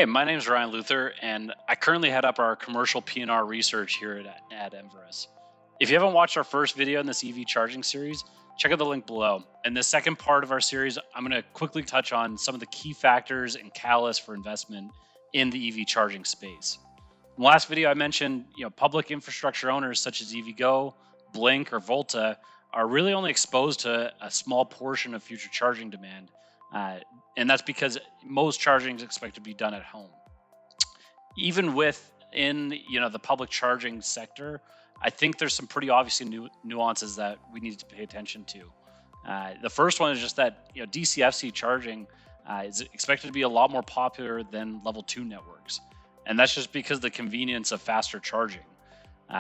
Hey, my name is Ryan Luther, and I currently head up our commercial P&R research here at Enverus. If you haven't watched our first video in this EV charging series, check out the link below. In the second part of our series, I'm going to quickly touch on some of the key factors and catalysts for investment in the EV charging space. In the last video, I mentioned public infrastructure owners such as EVgo, Blink, or Volta are really only exposed to a small portion of future charging demand, uh, and that's because most charging is expected to be done at home. Even within the public charging sector, I think there's some pretty obvious nuances that we need to pay attention to. The first one is just that DCFC charging is expected to be a lot more popular than level 2 networks, and that's just because of the convenience of faster charging.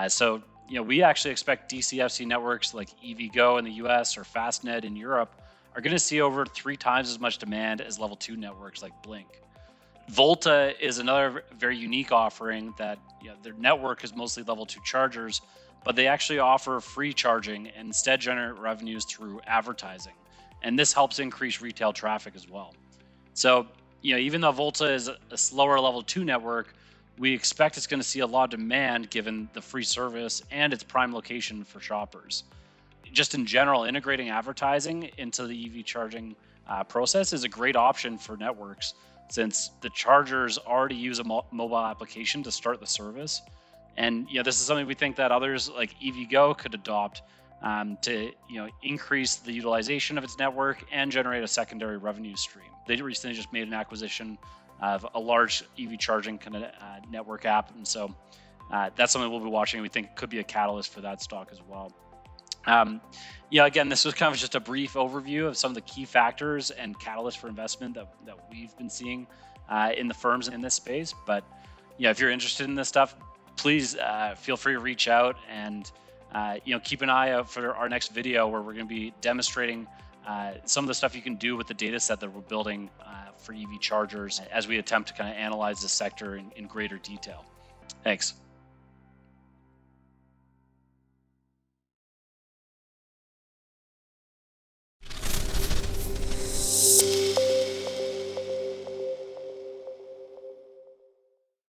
So we actually expect DCFC networks like EVgo in the US or Fastnet in Europe are going to see over 3 times as much demand as level 2 networks like Blink. Volta is another very unique offering that their network is mostly level 2 chargers, but they actually offer free charging and instead generate revenues through advertising. And this helps increase retail traffic as well. So, even though Volta is a slower level 2 network, we expect it's going to see a lot of demand given the free service and its prime location for shoppers. Just in general, integrating advertising into the EV charging process is a great option for networks since the chargers already use a mobile application to start the service. And this is something we think that others like EVgo could adopt to increase the utilization of its network and generate a secondary revenue stream. They recently just made an acquisition of a large EV charging kind of network app, and so that's something we'll be watching. We think could be a catalyst for that stock as well. Again, this was kind of just a brief overview of some of the key factors and catalysts for investment that we've been seeing in the firms in this space. But if you're interested in this stuff, please feel free to reach out and keep an eye out for our next video where we're going to be demonstrating some of the stuff you can do with the data set that we're building for EV chargers as we attempt to kind of analyze the sector in greater detail. Thanks.